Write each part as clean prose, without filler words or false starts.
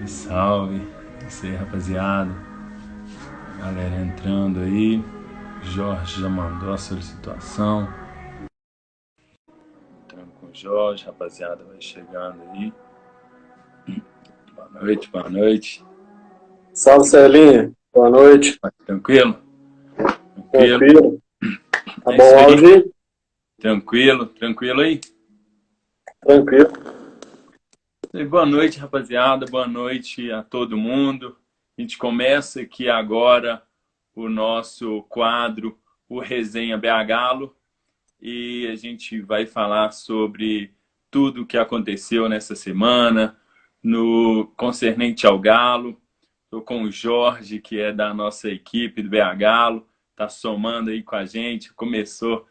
Salve, isso aí, rapaziada. Galera entrando aí. Jorge já mandou a solicitação. Entrando com o Jorge, rapaziada vai chegando aí. Boa noite, boa noite. Salve, Celinho. Boa noite. Tranquilo? Tranquilo. Tá É bom isso o aí. áudio aí? Tranquilo aí? Tranquilo. E boa noite, rapaziada. Boa noite a todo mundo. A gente começa aqui agora o nosso quadro, o Resenha BH, e a gente vai falar sobre tudo o que aconteceu nessa semana, no concernente ao Galo. Estou com o Jorge, que é da nossa equipe do BH, está somando aí com a gente. Começou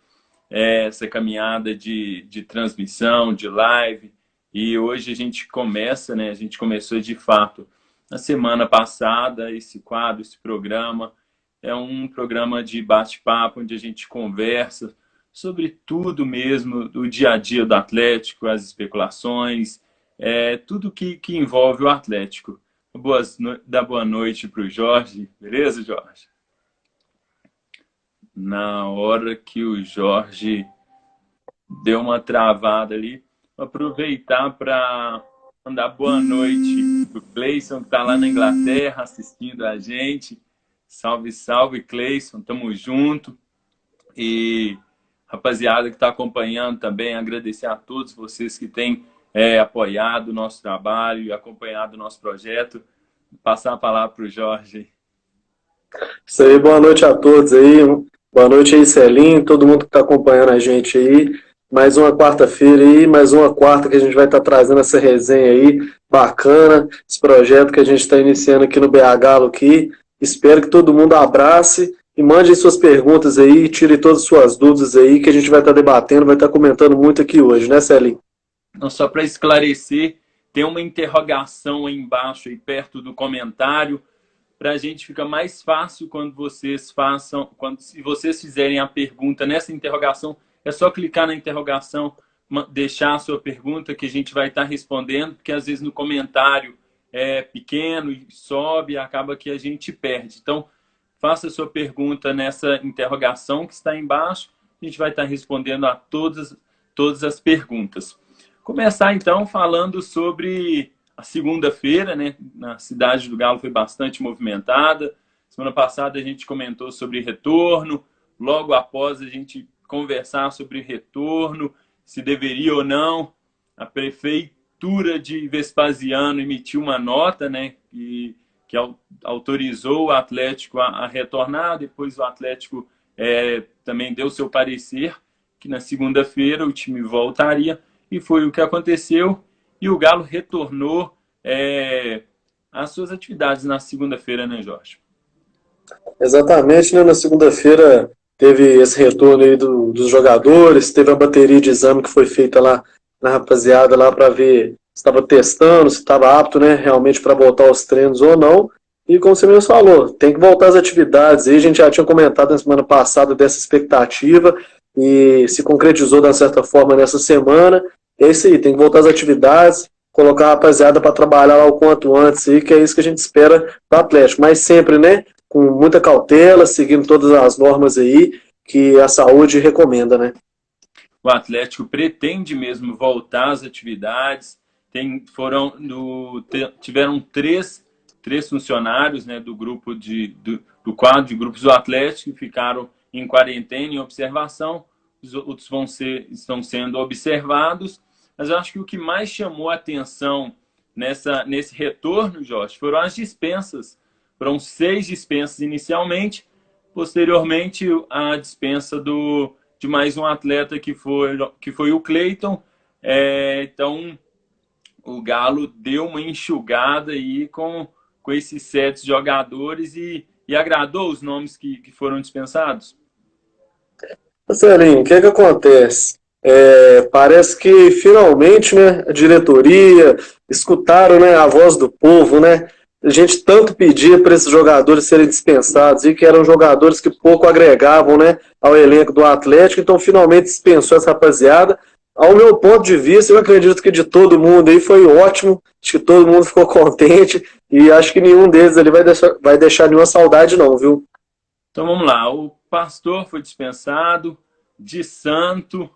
essa caminhada de transmissão, de live, e hoje a gente começa, né? A gente começou de fato na semana passada esse quadro, esse programa. É um programa de bate-papo onde a gente conversa sobre tudo mesmo, do dia a dia do Atlético, as especulações, tudo que envolve o Atlético. Dá boa noite para o Jorge, beleza, Jorge? Na hora que o Jorge deu uma travada ali, vou aproveitar para mandar boa noite para o Cleison, que está lá na Inglaterra assistindo a gente. Salve, salve, Cleison, tamo junto. E rapaziada que está acompanhando também, agradecer a todos vocês que têm apoiado o nosso trabalho e acompanhado o nosso projeto. Passar a palavra para o Jorge. Isso aí, boa noite a todos aí. Boa noite aí, Celinho, todo mundo que está acompanhando a gente aí. Mais uma quarta-feira aí, mais uma quarta que a gente vai estar trazendo essa resenha aí, bacana, esse projeto que a gente está iniciando aqui no BH aqui. Espero que todo mundo abrace e mande suas perguntas aí, tire todas as suas dúvidas aí, que a gente vai estar debatendo, vai estar comentando muito aqui hoje, né, Celinho? Não, só para esclarecer, tem uma interrogação aí embaixo, aí perto do comentário, para a gente fica mais fácil quando vocês se vocês fizerem a pergunta nessa interrogação, é só clicar na interrogação, deixar a sua pergunta que a gente vai estar respondendo, porque às vezes no comentário é pequeno e sobe, acaba que a gente perde. Então, faça a sua pergunta nessa interrogação que está aí embaixo, a gente vai estar respondendo a todas as perguntas. Começar então falando sobre a segunda-feira, né? Na cidade do Galo foi bastante movimentada. Semana passada a gente comentou sobre retorno. Logo após a gente conversar sobre retorno, se deveria ou não, a prefeitura de Vespasiano emitiu uma nota, né? Que autorizou o Atlético a retornar. Depois o Atlético também deu seu parecer que na segunda-feira o time voltaria. E foi o que aconteceu. E o Galo retornou às suas atividades na segunda-feira, né, Jorge? Exatamente, né? Na segunda-feira teve esse retorno aí dos jogadores, teve a bateria de exame que foi feita lá na rapaziada lá para ver se estava testando, se estava apto, né, realmente para voltar aos treinos ou não. E como você mesmo falou, tem que voltar às atividades. Aí a gente já tinha comentado na semana passada dessa expectativa e se concretizou de uma certa forma nessa semana. É isso aí, tem que voltar às atividades, colocar a rapaziada para trabalhar lá o quanto antes, aí, que é isso que a gente espera do Atlético. Mas sempre, né, com muita cautela, seguindo todas as normas aí que a saúde recomenda, né? O Atlético pretende mesmo voltar às atividades. Tiveram três funcionários, né, do grupo do quadro de grupos do Atlético que ficaram em quarentena, em observação. Os outros estão sendo observados. Mas eu acho que o que mais chamou a atenção nesse retorno, Jorge, foram as dispensas. Foram 6 dispensas inicialmente. Posteriormente, a dispensa de mais um atleta que foi o Cleiton. Então, o Galo deu uma enxugada aí com esses 7 jogadores e agradou os nomes que foram dispensados? Marcelinho, o que acontece? Parece que finalmente, né, a diretoria escutaram, né, a voz do povo, né? A gente tanto pedia para esses jogadores serem dispensados e que eram jogadores que pouco agregavam, né, ao elenco do Atlético, então finalmente dispensou essa rapaziada. ao meu ponto de vista, eu acredito que de todo mundo aí foi ótimo, acho que todo mundo ficou contente e acho que nenhum deles ali vai deixar nenhuma saudade não, viu? Então vamos lá. O Pastor foi dispensado, de Santo,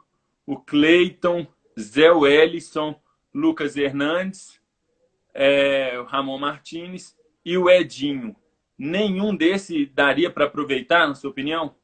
o Cleiton, Zé Wellison, Lucas Hernandes, o Ramon Martins e o Edinho. Nenhum desse daria para aproveitar, na sua opinião?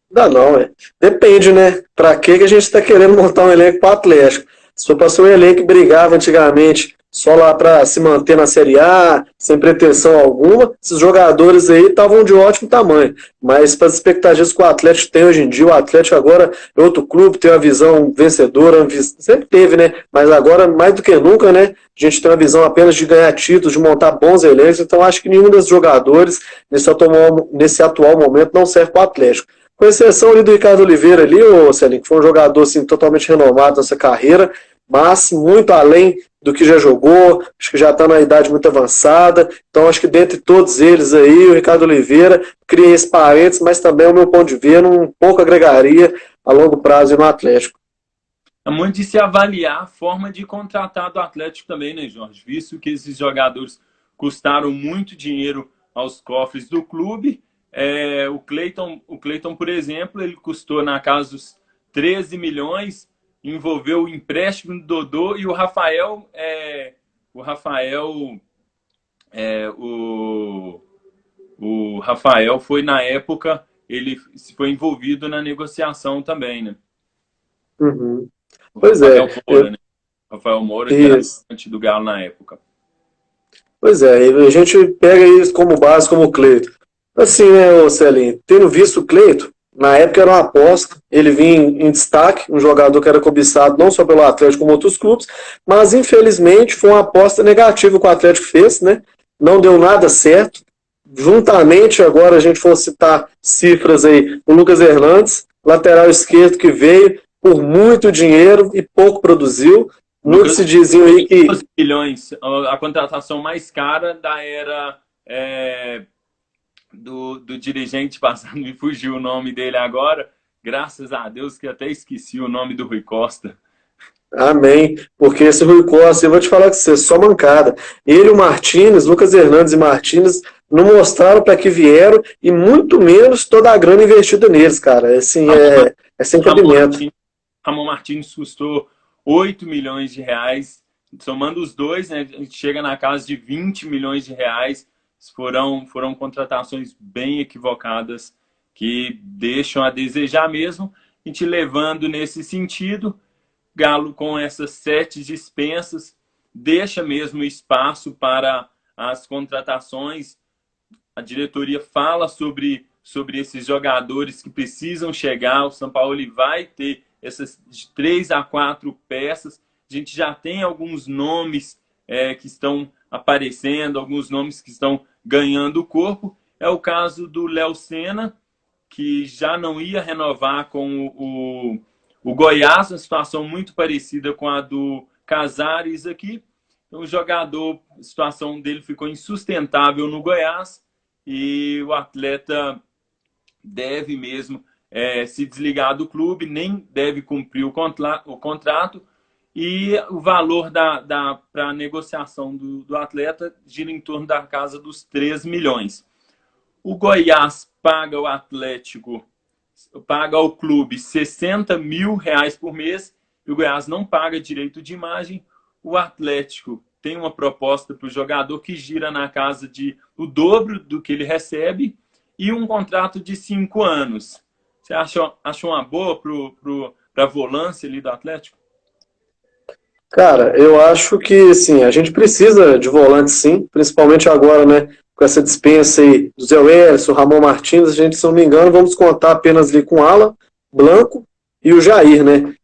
Não, não, depende, né? Pra que a gente está querendo montar um elenco para o Atlético? Se for para ser um elenco que brigava antigamente só lá para se manter na Série A, sem pretensão alguma, esses jogadores aí estavam de ótimo tamanho. Mas para as expectativas que o Atlético tem hoje em dia, o Atlético agora é outro clube, tem uma visão vencedora, sempre teve, né? Mas agora, mais do que nunca, né? A gente tem uma visão apenas de ganhar títulos, de montar bons elencos, então acho que nenhum desses jogadores, nesse atual momento, não serve para o Atlético. Com exceção ali do Ricardo Oliveira ali, ô Celinho, que foi um jogador assim, totalmente renomado nessa carreira, mas muito além do que já jogou, acho que já está na idade muito avançada, então acho que dentre todos eles aí, o Ricardo Oliveira cria esse parênteses, mas também, ao meu ponto de ver, um pouco agregaria a longo prazo no Atlético. É muito de se avaliar a forma de contratar do Atlético também, né, Jorge? Visto que esses jogadores custaram muito dinheiro aos cofres do clube. O Cleiton, por exemplo, ele custou na casa dos 13 milhões, envolveu o empréstimo do Dodô e o Rafael, o Rafael foi na época, ele foi envolvido na negociação também, né? Uhum. O Pois Rafael é, Moura, né? Rafael Moura, que era antes do Galo na época. pois é, a gente pega isso como base, como o Cleito. Assim, né, Celinho, tendo visto o Cleito, na época era uma aposta, ele vinha em destaque, um jogador que era cobiçado não só pelo Atlético como outros clubes, mas infelizmente foi uma aposta negativa que o Atlético fez, né? Não deu nada certo. Juntamente, agora a gente for citar cifras aí, o Lucas Hernandes, lateral esquerdo que veio por muito dinheiro e pouco produziu. Muitos se diziam aí que 12 milhões, a contratação mais cara da era do dirigente passado, me fugiu o nome dele agora, graças a Deus que até esqueci o nome do Rui Costa. amém, porque esse Rui Costa, eu vou te falar que você é só mancada. Ele, o Martínez, Lucas Hernandes e Martínez não mostraram para que vieram e muito menos toda a grana investida neles, cara. Assim, é sem cabimento. Ramon Martins custou 8 milhões de reais, somando os dois, né, a gente chega na casa de 20 milhões de reais. Foram contratações bem equivocadas que deixam a desejar mesmo. A gente levando nesse sentido, Galo com essas 7 dispensas deixa mesmo espaço para as contratações. A diretoria fala sobre esses jogadores que precisam chegar. O São Paulo vai ter essas de 3 a 4 peças. A gente já tem alguns nomes que estão aparecendo, alguns nomes que estão ganhando corpo. É o caso do Léo Senna, que já não ia renovar com o Goiás, uma situação muito parecida com a do Casares aqui. Então, o jogador, a situação dele ficou insustentável no Goiás e o atleta deve mesmo se desligar do clube, nem deve cumprir o contrato. E o valor para a negociação do atleta gira em torno da casa dos 3 milhões. O Goiás paga o Atlético, paga ao clube 60 mil reais por mês e o Goiás não paga direito de imagem. O Atlético tem uma proposta para o jogador que gira na casa de o dobro do que ele recebe e um contrato de 5 anos. Você acha uma boa para a volância ali do Atlético? Cara, eu acho que sim, a gente precisa de volante sim, principalmente agora, né? Com essa dispensa aí do Zé Wellison, Ramon Martins, a gente, se não me engano, vamos contar apenas ali com o Alan, Blanco e o Jair, né?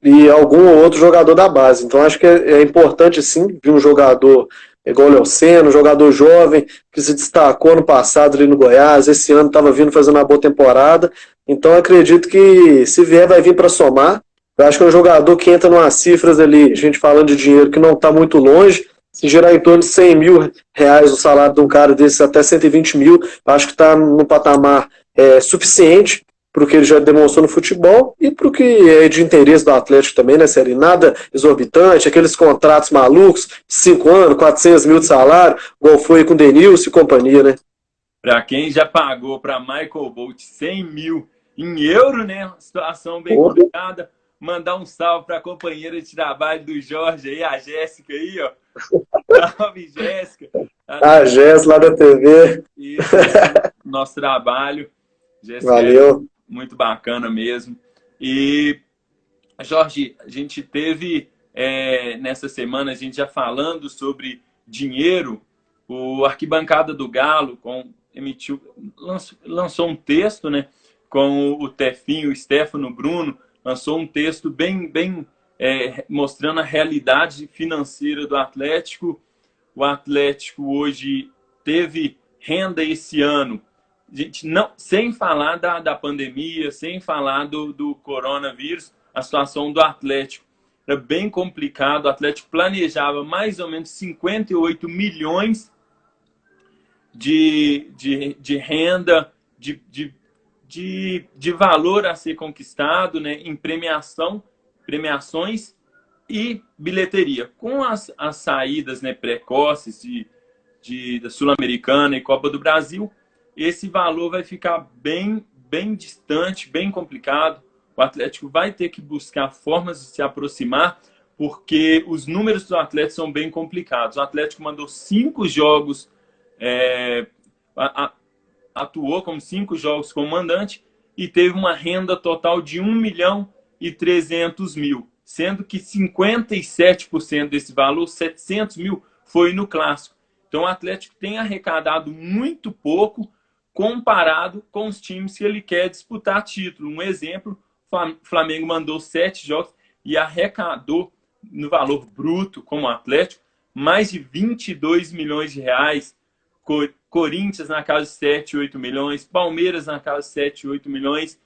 E algum outro jogador da base. Então acho que é importante sim vir um jogador igual o Léo Senna, um jogador jovem que se destacou no passado ali no Goiás, esse ano estava vindo fazendo uma boa temporada. Então acredito que se vier vai vir para somar. Eu acho que é um jogador que entra numas cifras ali, a gente falando de dinheiro que não está muito longe, se gerar em torno de 100 mil reais o salário de um cara desses, até 120 mil, eu acho que está num patamar suficiente para o que ele já demonstrou no futebol e para o que é de interesse do Atlético também, né, Série? Nada exorbitante, aqueles contratos malucos, 5 anos, 400 mil de salário, igual foi com o Denilson e companhia, né? Para quem já pagou para Michael Bolt 100 mil em euro, né? Situação bem Porra. complicada. Mandar um salve para a companheira de trabalho do Jorge aí, a Jéssica aí, ó. Salve, Jéssica. A Gés lá da TV. Isso, nosso trabalho. Jéssica é Valeu. muito bacana mesmo. E, Jorge, a gente teve nessa semana, a gente já falando sobre dinheiro, o Arquibancada do Galo lançou um texto, né, com o Tefinho, o Stefano Bruno, lançou um texto bem mostrando a realidade financeira do Atlético. O Atlético hoje teve renda esse ano, gente, não, sem falar da pandemia, sem falar do coronavírus, a situação do Atlético era bem complicado. O Atlético planejava mais ou menos 58 milhões de renda, de valor a ser conquistado, né, em premiações e bilheteria. Com as saídas, né, precoces da Sul-Americana e Copa do Brasil, esse valor vai ficar bem distante, bem complicado. O Atlético vai ter que buscar formas de se aproximar, porque os números do Atlético são bem complicados. O Atlético mandou 5 jogos, atuou como 5 jogos como mandante e teve uma renda total de 1.300.000, sendo que 57% desse valor, 700 mil, foi no Clássico. Então o Atlético tem arrecadado muito pouco comparado com os times que ele quer disputar título. Um exemplo, o Flamengo mandou 7 jogos e arrecadou no valor bruto, como o Atlético, mais de 22 milhões de reais. Corinthians na casa de 7, 8 milhões, Palmeiras na casa de 7, 8 milhões.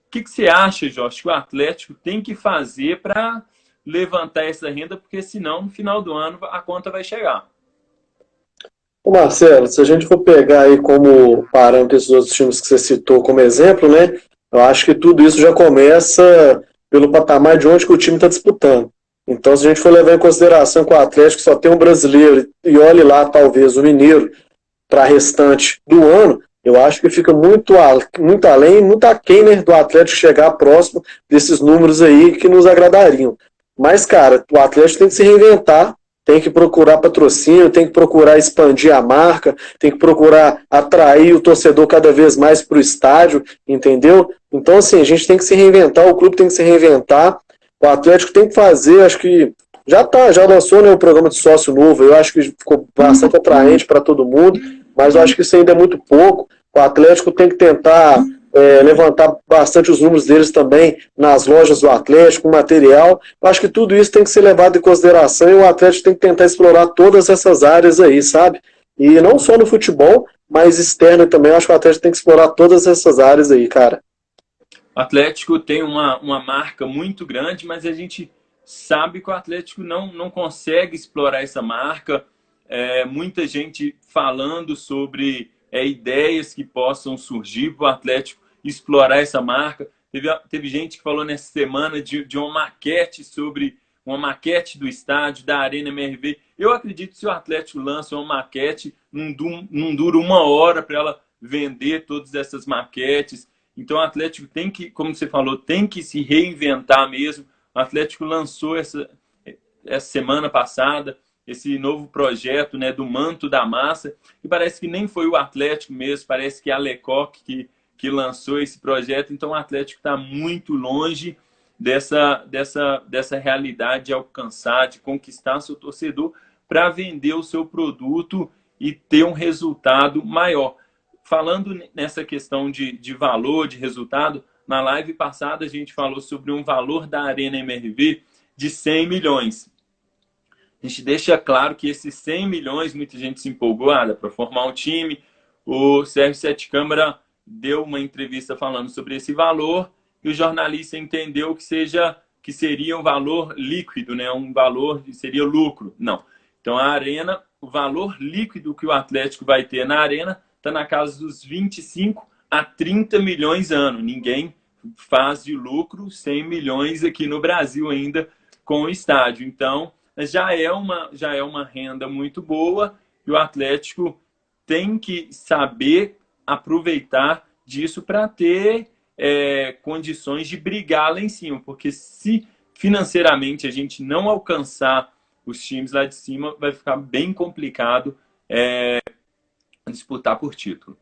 O que você acha, Jorge, que o Atlético tem que fazer para levantar essa renda? Porque senão, no final do ano, a conta vai chegar. Ô Marcelo, se a gente for pegar aí como parâmetro esses outros times que você citou como exemplo, né? Eu acho que tudo isso já começa pelo patamar de onde que o time está disputando. Então, se a gente for levar em consideração que o Atlético só tem um brasileiro e olhe lá, talvez, o mineiro para restante do ano, eu acho que fica muito além, muito aquém, né, do Atlético chegar próximo desses números aí que nos agradariam. Mas, cara, o Atlético tem que se reinventar, tem que procurar patrocínio, tem que procurar expandir a marca, tem que procurar atrair o torcedor cada vez mais para o estádio, entendeu? Então, assim, a gente tem que se reinventar, o clube tem que se reinventar, o Atlético tem que fazer, acho que já lançou, né, um programa de sócio novo, eu acho que ficou bastante atraente para todo mundo, mas eu acho que isso ainda é muito pouco. O Atlético tem que tentar levantar bastante os números deles também nas lojas do Atlético, material. Eu acho que tudo isso tem que ser levado em consideração e o Atlético tem que tentar explorar todas essas áreas aí, sabe? E não só no futebol, mas externo também. Eu acho que o Atlético tem que explorar todas essas áreas aí, cara. O Atlético tem uma marca muito grande, mas a gente sabe que o Atlético não consegue explorar essa marca. Muita gente falando sobre ideias que possam surgir para o Atlético explorar essa marca. Teve gente que falou nessa semana de uma maquete do estádio, da Arena MRV. Eu acredito que se o Atlético lança uma maquete, não dura 1 hora para ela vender todas essas maquetes. Então o Atlético tem que, como você falou, tem que se reinventar mesmo. O Atlético lançou essa semana passada esse novo projeto, né, do Manto da Massa, e parece que nem foi o Atlético mesmo, parece que é a Lecoq que lançou esse projeto. Então o Atlético está muito longe dessa realidade de alcançar, de conquistar seu torcedor para vender o seu produto e ter um resultado maior. Falando nessa questão de valor, de resultado, na live passada a gente falou sobre um valor da Arena MRV de 100 milhões. A gente deixa claro que esses 100 milhões, muita gente se empolgou para formar um time. O Sérgio Sete Câmara deu uma entrevista falando sobre esse valor e o jornalista entendeu que seria um valor líquido, né? Um valor que seria lucro. Não. Então a Arena, o valor líquido que o Atlético vai ter na Arena está na casa dos 25 a 30 milhões ano. Ninguém faz de lucro 100 milhões aqui no Brasil ainda com o estádio. Então, já é uma renda muito boa e o Atlético tem que saber aproveitar disso para ter condições de brigar lá em cima, porque se financeiramente a gente não alcançar os times lá de cima, vai ficar bem complicado disputar por título.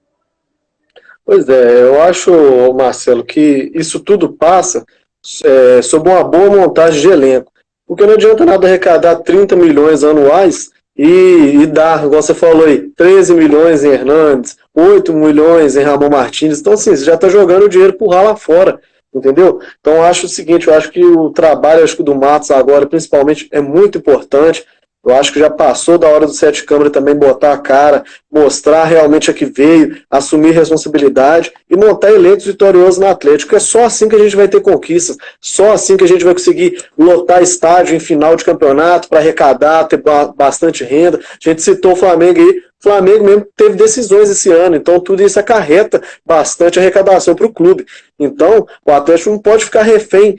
Pois é, eu acho, Marcelo, que isso tudo passa sob uma boa montagem de elenco. Porque não adianta nada arrecadar 30 milhões anuais e dar, igual você falou aí, 13 milhões em Hernandes, 8 milhões em Ramon Martins. Então, assim, você já está jogando o dinheiro por lá fora, entendeu? Então, eu acho o seguinte, eu acho que o trabalho do Matos agora, principalmente, é muito importante. Eu acho que já passou da hora do Sete Câmara também botar a cara, mostrar realmente a que veio, assumir responsabilidade e montar elencos vitoriosos no Atlético. É só assim que a gente vai ter conquistas, só assim que a gente vai conseguir lotar estádio em final de campeonato para arrecadar, ter bastante renda. A gente citou o Flamengo aí, o Flamengo mesmo teve decisões esse ano, então tudo isso acarreta bastante arrecadação para o clube. Então, o Atlético não pode ficar refém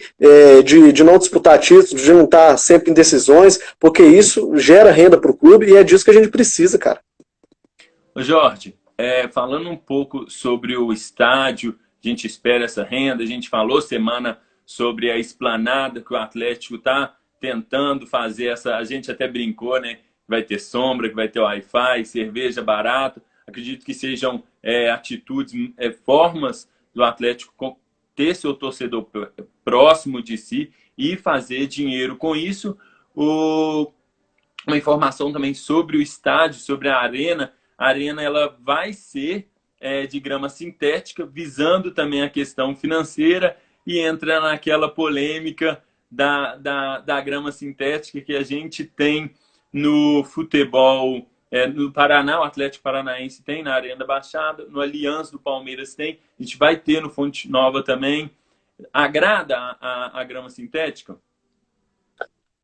de não disputar títulos, de não estar sempre em decisões, porque isso gera renda para o clube e é disso que a gente precisa, cara. Ô Jorge, falando um pouco sobre o estádio, a gente espera essa renda, a gente falou semana sobre a esplanada que o Atlético está tentando fazer a gente até brincou, né? Vai ter sombra, que vai ter Wi-Fi, cerveja barato. Acredito que sejam atitudes, formas do Atlético ter seu torcedor próximo de si e fazer dinheiro com isso. Uma informação também sobre o estádio, sobre a arena. A arena ela vai ser de grama sintética, visando também a questão financeira e entra naquela polêmica da grama sintética que a gente tem no futebol. No Paraná, o Atlético Paranaense tem, na Arena Baixada, no Allianz do Palmeiras tem, a gente vai ter no Fonte Nova também. Agrada a grama sintética?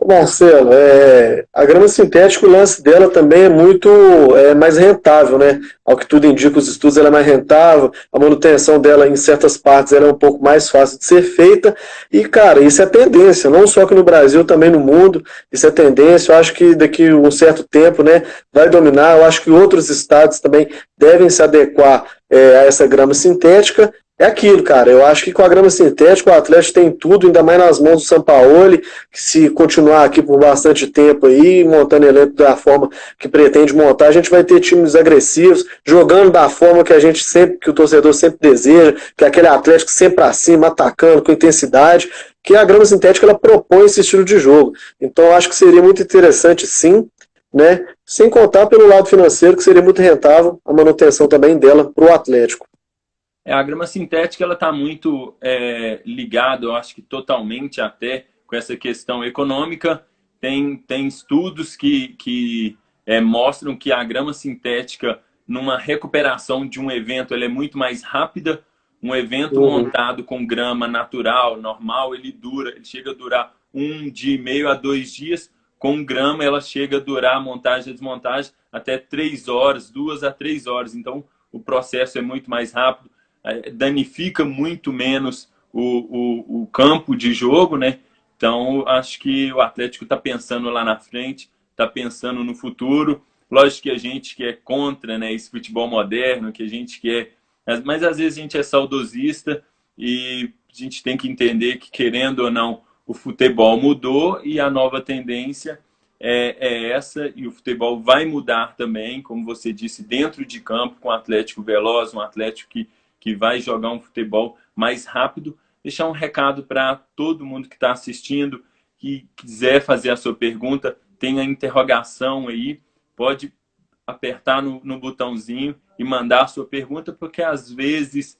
Marcelo, a grama sintética, o lance dela também é muito mais rentável, né? Ao que tudo indica, os estudos, ela é mais rentável, a manutenção dela em certas partes ela é um pouco mais fácil de ser feita. E, cara, isso é tendência, não só aqui no Brasil, também no mundo. Isso é tendência. Eu acho que daqui a um certo tempo, né, vai dominar. Eu acho que outros estados também devem se adequar a essa grama sintética. É aquilo, cara. Eu acho que com a grama sintética o Atlético tem tudo, ainda mais nas mãos do Sampaoli, que se continuar aqui por bastante tempo aí, montando elenco da forma que pretende montar, a gente vai ter times agressivos, jogando da forma que a gente sempre, que o torcedor sempre deseja, que é aquele Atlético sempre pra cima, atacando com intensidade, que a grama sintética ela propõe esse estilo de jogo. Então eu acho que seria muito interessante sim, né? Sem contar pelo lado financeiro, que seria muito rentável a manutenção também dela para o Atlético. A grama sintética ela está muito ligada, eu acho que totalmente até com essa questão econômica. Tem estudos que mostram que a grama sintética, numa recuperação de um evento, ela é muito mais rápida. Um evento montado com grama natural, normal, ele chega a durar 1 dia e meio a 2 dias. Com grama, ela chega a durar a montagem e a desmontagem até 3 horas, 2 a 3 horas. Então, o processo é muito mais rápido, danifica muito menos o campo de jogo, né? Então, acho que o Atlético está pensando lá na frente, está pensando no futuro. Lógico que a gente que é contra, né, esse futebol moderno, que a gente quer... Mas, às vezes, a gente é saudosista e a gente tem que entender que, querendo ou não, o futebol mudou e a nova tendência é essa, e o futebol vai mudar também, como você disse, dentro de campo, com um Atlético veloz, um Atlético que vai jogar um futebol mais rápido. Deixar um recado para todo mundo que está assistindo, que quiser fazer a sua pergunta, tem a interrogação aí, pode apertar no botãozinho e mandar a sua pergunta, porque às vezes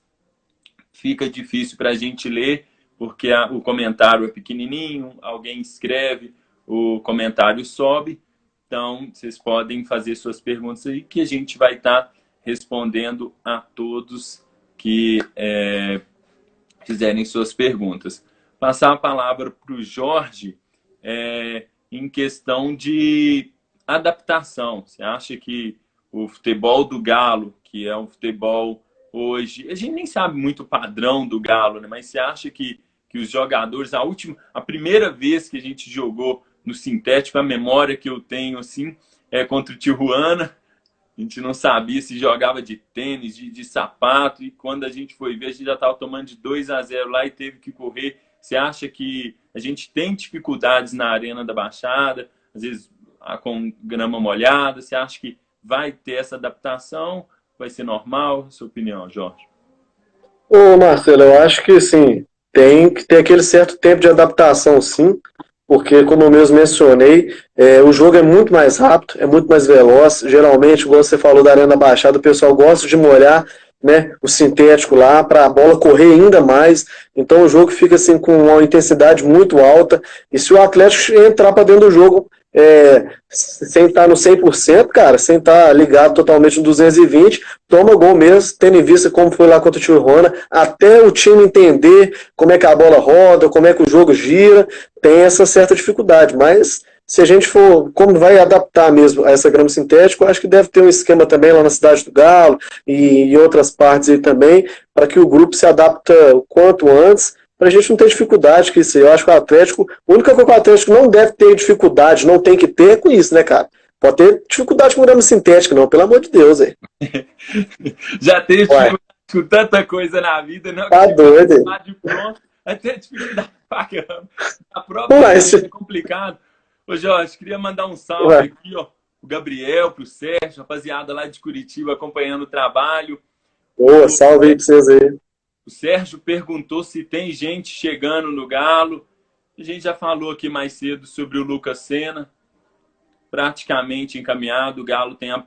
fica difícil para a gente ler, porque o comentário é pequenininho, alguém escreve, o comentário sobe. Então, vocês podem fazer suas perguntas aí, que a gente vai estar respondendo a todos que fizerem suas perguntas. Passar a palavra para o Jorge em questão de adaptação. Você acha que o futebol do Galo, que é um futebol hoje? A gente nem sabe muito o padrão do Galo, né? Mas você acha que os jogadores, a primeira vez que a gente jogou no sintético, a memória que eu tenho assim é contra o Tijuana. A gente não sabia se jogava de tênis, de sapato, e quando a gente foi ver, a gente já estava tomando de 2-0 lá e teve que correr. Você acha que a gente tem dificuldades na Arena da Baixada, às vezes com grama molhada? Você acha que vai ter essa adaptação? Vai ser normal? Sua opinião, Jorge? Ô, Marcelo, eu acho que sim, tem que ter aquele certo tempo de adaptação, sim, porque, como eu mesmo mencionei, o jogo é muito mais rápido, é muito mais veloz. Geralmente, como você falou da Arena Baixada, o pessoal gosta de molhar, né, o sintético lá para a bola correr ainda mais. Então, o jogo fica assim com uma intensidade muito alta. E se o Atlético entrar para dentro do jogo sem estar no 100%, cara, sem estar ligado totalmente no 220, toma gol mesmo, tendo em vista como foi lá contra o Tijuana, até o time entender como é que a bola roda, como é que o jogo gira, tem essa certa dificuldade, mas se a gente for, como vai adaptar mesmo a essa grama sintética, eu acho que deve ter um esquema também lá na Cidade do Galo e em outras partes aí também, para que o grupo se adapta o quanto antes, para a gente não ter dificuldade com isso aí. Eu acho que o Atlético, a única coisa que o Atlético não deve ter dificuldade, não tem que ter, é com isso, né, cara? Pode ter dificuldade com grama sintética, não, pelo amor de Deus, aí. Já teve Ué, dificuldade com tanta coisa na vida, não? Que tá chegou doido. lá de pronto, vai ter dificuldade pra caramba. A própria Mas, é complicado. Ô, Jorge, queria mandar um salve ué, aqui, ó, o Gabriel, pro Sérgio, rapaziada lá de Curitiba acompanhando o trabalho. boa, salve aí pra vocês aí. O Sérgio perguntou se tem gente chegando no Galo. A gente já falou aqui mais cedo sobre o Lucas Senna, praticamente encaminhado. O Galo tem a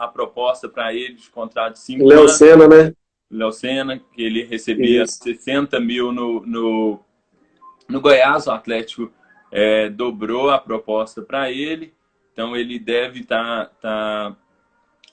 proposta para ele de contrato de 5 Léo anos. Senna, né? O Léo Senna, que ele recebia Isso. 60 mil no Goiás. O Atlético dobrou a proposta para ele. Então ele deve tá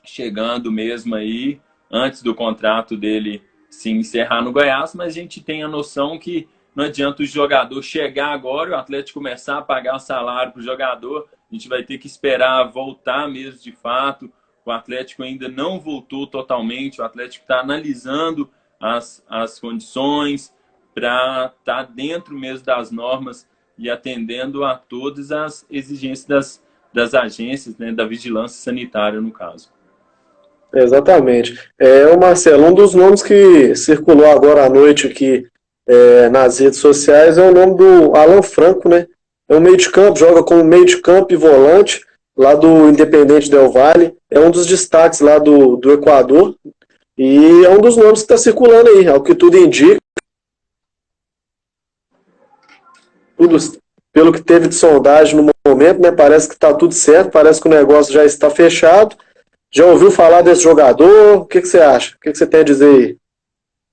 chegando mesmo aí antes do contrato dele se encerrar no Goiás, mas a gente tem a noção que não adianta o jogador chegar agora e o Atlético começar a pagar salário para o jogador. A gente vai ter que esperar voltar mesmo de fato. O Atlético ainda não voltou totalmente. O Atlético está analisando as condições para estar dentro mesmo das normas e atendendo a todas as exigências das agências, né, da vigilância sanitária, no caso. Exatamente. O Marcelo, um dos nomes que circulou agora à noite aqui nas redes sociais é o nome do Alan Franco, né? É um meio de campo, joga como meio de campo e volante, lá do Independente Del Valle. É um dos destaques lá do Equador. E é um dos nomes que está circulando aí, ao que tudo indica. Tudo, pelo que teve de sondagem no momento, né? Parece que está tudo certo, parece que o negócio já está fechado. Já ouviu falar desse jogador? O que você acha? O que você tem a dizer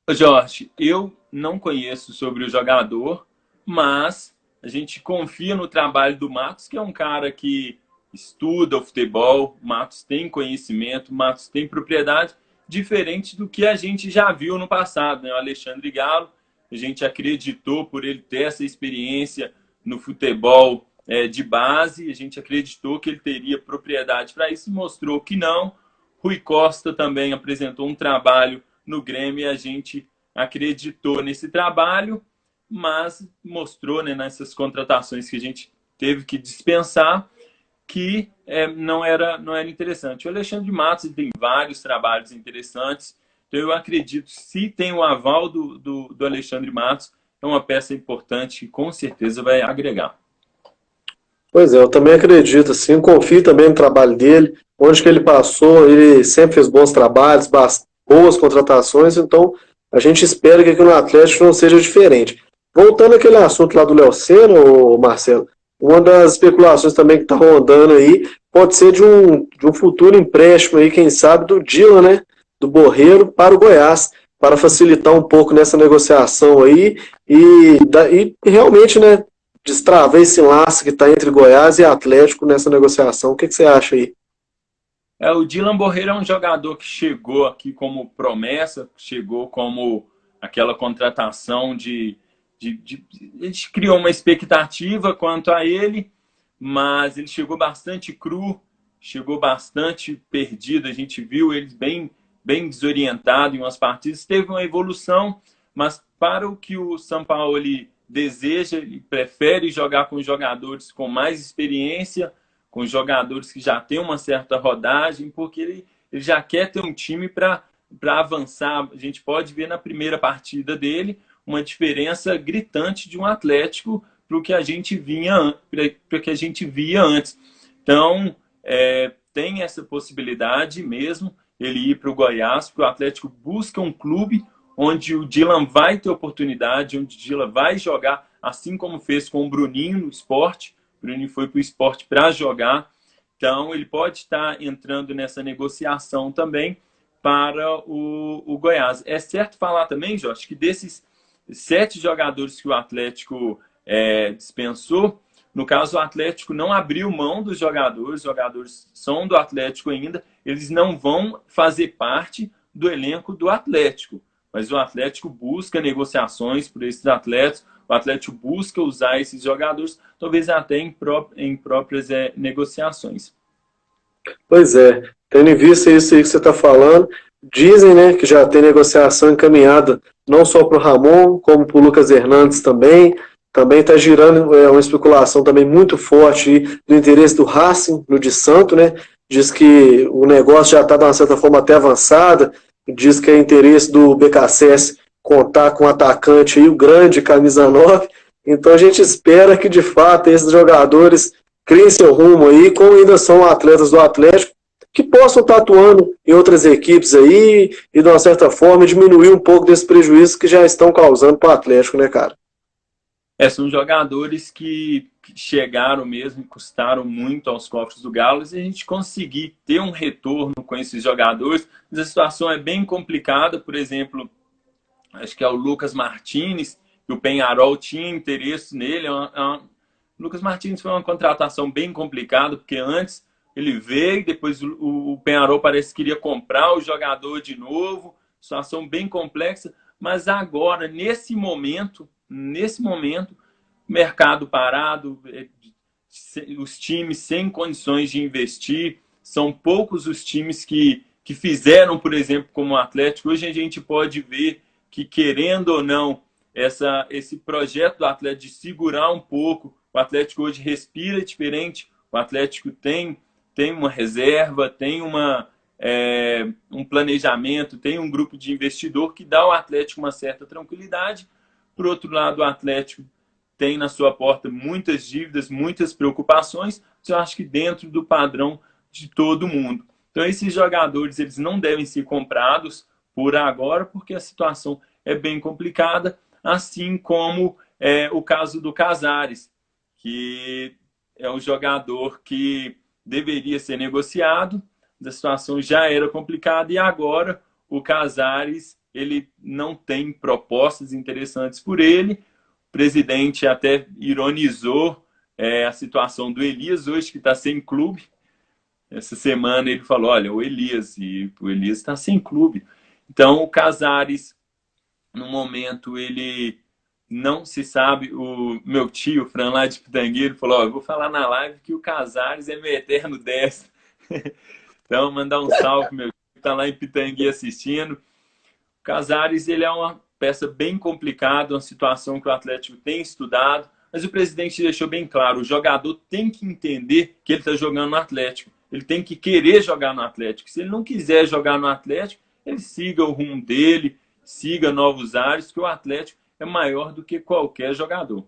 aí? Jorge, eu não conheço sobre o jogador, mas a gente confia no trabalho do Matos, que é um cara que estuda o futebol. O Matos tem conhecimento, o Matos tem propriedade, diferente do que a gente já viu no passado, né? O Alexandre Galo, a gente acreditou por ele ter essa experiência no futebol de base, a gente acreditou que ele teria propriedade para isso e mostrou que não. Rui Costa também apresentou um trabalho no Grêmio e a gente acreditou nesse trabalho, mas mostrou, né, nessas contratações que a gente teve que dispensar que não era interessante. O Alexandre Matos ele tem vários trabalhos interessantes, então eu acredito, se tem o aval do Alexandre Matos, é uma peça importante que com certeza vai agregar. Pois é, eu também acredito, assim, confio também no trabalho dele. Onde que ele passou, ele sempre fez bons trabalhos, boas contratações, então a gente espera que aqui no Atlético não seja diferente. Voltando àquele assunto lá do Léo Senna, Marcelo, uma das especulações também que está rondando aí pode ser de um futuro empréstimo aí, quem sabe, do Dylan, né? Do Borreiro para o Goiás, para facilitar um pouco nessa negociação aí e realmente, né? Destravar esse laço que está entre Goiás e Atlético nessa negociação. O que você acha aí? O Dylan Borreira é um jogador que chegou aqui como promessa, chegou como aquela contratação a gente criou uma expectativa quanto a ele, mas ele chegou bastante cru, chegou bastante perdido. A gente viu ele bem bem desorientado em umas partidas. Teve uma evolução, mas para o que o Sampaoli deseja, ele prefere jogar com jogadores com mais experiência, com jogadores que já têm uma certa rodagem, porque ele já quer ter um time para avançar. A gente pode ver na primeira partida dele uma diferença gritante de um Atlético para o que a gente via antes. Então, tem essa possibilidade mesmo, ele ir para o Goiás, porque o Atlético busca um clube onde o Dylan vai ter oportunidade, onde o Dylan vai jogar, assim como fez com o Bruninho no Sport. O Bruninho foi para o Sport para jogar. Então, ele pode estar entrando nessa negociação também para o Goiás. É certo falar também, Jorge, que desses 7 jogadores que o Atlético dispensou, no caso, o Atlético não abriu mão dos jogadores, os jogadores são do Atlético ainda, eles não vão fazer parte do elenco do Atlético, mas o Atlético busca negociações por esses atletas, o Atlético busca usar esses jogadores, talvez até em próprias negociações. Pois é, tendo em vista isso aí que você está falando, dizem, né, que já tem negociação encaminhada não só para o Ramon, como para o Lucas Hernandes também. Também está girando uma especulação também muito forte aí do interesse do Racing no de Santo, né? Diz que o negócio já está de uma certa forma até avançada, diz que é interesse do BKSS contar com um atacante aí, o grande camisa 9. Então a gente espera que de fato esses jogadores criem seu rumo aí, como ainda são atletas do Atlético, que possam estar atuando em outras equipes aí e de uma certa forma diminuir um pouco desse prejuízo que já estão causando para o Atlético, né, cara? São jogadores que chegaram mesmo e custaram muito aos cofres do Galo, e a gente conseguir ter um retorno com esses jogadores, mas a situação é bem complicada. Por exemplo, acho que é o Lucas Martins, que o Peñarol tinha interesse nele. O Lucas Martins foi uma contratação bem complicada, porque antes ele veio, depois o Peñarol parece que queria comprar o jogador de novo, situação bem complexa, mas agora, nesse momento, mercado parado, os times sem condições de investir, são poucos os times que fizeram, por exemplo, como o Atlético. Hoje a gente pode ver que, querendo ou não, esse projeto do Atlético de segurar um pouco, o Atlético hoje respira diferente, o Atlético tem uma reserva, tem um planejamento, tem um grupo de investidor que dá ao Atlético uma certa tranquilidade. Por outro lado, o Atlético tem na sua porta muitas dívidas, muitas preocupações, mas eu acho que dentro do padrão de todo mundo. Então, esses jogadores eles não devem ser comprados por agora, porque a situação é bem complicada, assim como o caso do Casares, que é um jogador que deveria ser negociado, a situação já era complicada e agora o Casares ele não tem propostas interessantes por ele. O presidente até ironizou a situação do Elias hoje, que está sem clube. Essa semana ele falou, olha, o Elias está sem clube. Então o Casares, no momento, ele não se sabe. O meu tio, Fran, lá de Pitangueiro, falou, eu vou falar na live que o Casares é meu eterno destro. Então, mandar um salve, meu tio, que está lá em Pitangui assistindo. Casares, ele é uma peça bem complicada, uma situação que o Atlético tem estudado, mas o presidente deixou bem claro, o jogador tem que entender que ele está jogando no Atlético, ele tem que querer jogar no Atlético. Se ele não quiser jogar no Atlético, ele siga o rumo dele, siga novos ares, que o Atlético é maior do que qualquer jogador.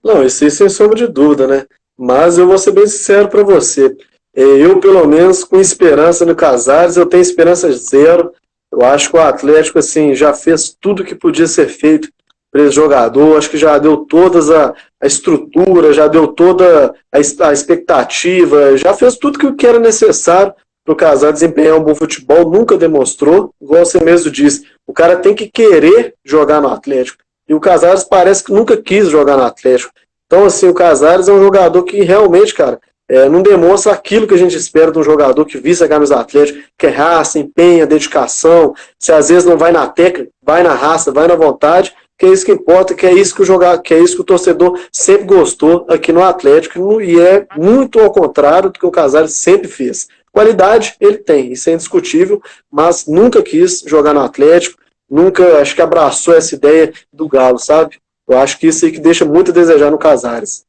Não, isso aí sem sombra de dúvida, né? Mas eu vou ser bem sincero para você. Eu, pelo menos, com esperança no Casares, eu tenho esperança zero. Eu acho que o Atlético assim, já fez tudo que podia ser feito para esse jogador. Acho que já deu toda a estrutura, já deu toda a expectativa, já fez tudo que era necessário para o Casares desempenhar um bom futebol. Nunca demonstrou, igual você mesmo disse. O cara tem que querer jogar no Atlético. E o Casares parece que nunca quis jogar no Atlético. Então, assim, o Casares é um jogador que realmente, cara, não demonstra aquilo que a gente espera de um jogador que visa a camisa do Atlético, que é raça, empenha, dedicação. Se às vezes não vai na técnica, vai na raça, vai na vontade, que é isso que importa, que é isso que o torcedor sempre gostou aqui no Atlético, e é muito ao contrário do que o Casares sempre fez. Qualidade ele tem, isso é indiscutível, mas nunca quis jogar no Atlético, nunca, acho que abraçou essa ideia do Galo, sabe? Eu acho que isso aí que deixa muito a desejar no Casares.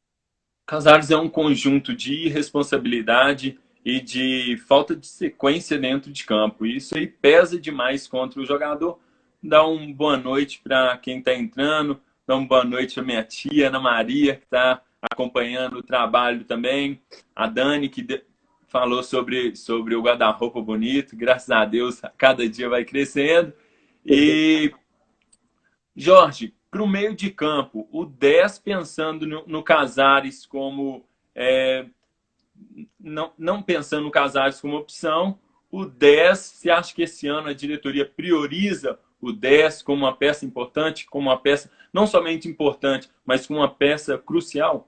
Casares é um conjunto de irresponsabilidade e de falta de sequência dentro de campo. Isso aí pesa demais contra o jogador. Dá uma boa noite para quem está entrando, dá uma boa noite para minha tia, Ana Maria, que está acompanhando o trabalho também. A Dani, que falou sobre o guarda-roupa bonito. Graças a Deus, cada dia vai crescendo. E, Jorge, para o meio de campo, o 10 pensando no Casares como... não pensando no Casares como opção, o 10, você acha que esse ano a diretoria prioriza o 10 como uma peça importante, como uma peça não somente importante, mas como uma peça crucial?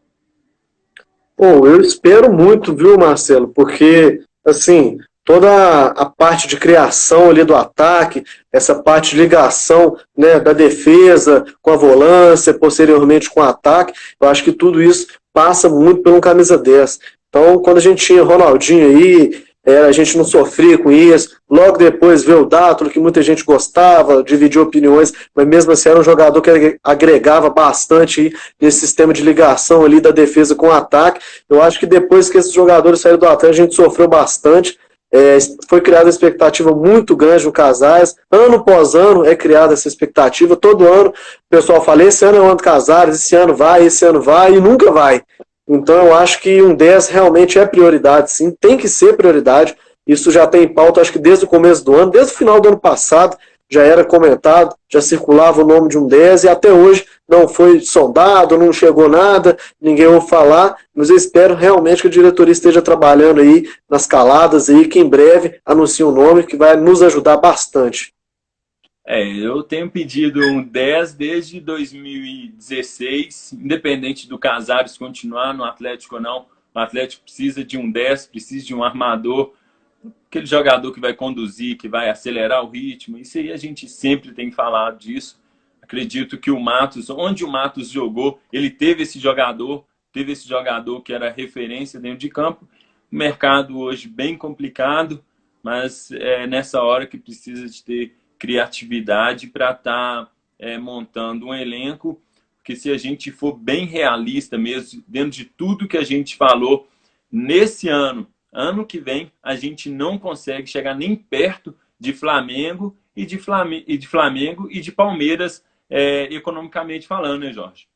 Pô, eu espero muito, viu, Marcelo? Porque, assim, toda a parte de criação ali do ataque, essa parte de ligação, né, da defesa com a volância, posteriormente com o ataque, eu acho que tudo isso passa muito pelo camisa 10. Então, quando a gente tinha Ronaldinho aí, a gente não sofria com isso. Logo depois veio o Dátulo, que muita gente gostava, dividiu opiniões, mas mesmo assim era um jogador que agregava bastante aí nesse sistema de ligação ali da defesa com o ataque. Eu acho que depois que esses jogadores saíram do Atlético, a gente sofreu bastante. Foi criada uma expectativa muito grande no Casares. Ano após ano é criada essa expectativa. Todo ano o pessoal fala, esse ano é o ano do Casares, esse ano vai, e nunca vai. Então eu acho que um 10 realmente é prioridade, sim, tem que ser prioridade. Isso já tem em pauta, acho que desde o começo do ano, desde o final do ano passado, já era comentado, já circulava o nome de um 10 e até hoje não foi sondado, não chegou nada, ninguém ouve falar, mas eu espero realmente que a diretoria esteja trabalhando aí nas caladas aí, que em breve anuncie um nome que vai nos ajudar bastante. Eu tenho pedido um 10 desde 2016, independente do Casares continuar no Atlético ou não. O Atlético precisa de um 10, precisa de um armador, aquele jogador que vai conduzir, que vai acelerar o ritmo. Isso aí a gente sempre tem falado disso. Acredito que o Matos, onde o Matos jogou, ele teve esse jogador que era referência dentro de campo. O mercado hoje bem complicado, mas é nessa hora que precisa de ter criatividade para estar montando um elenco, porque se a gente for bem realista mesmo, dentro de tudo que a gente falou, nesse ano que vem, a gente não consegue chegar nem perto de Flamengo e de Palmeiras, economicamente falando, né, Jorge?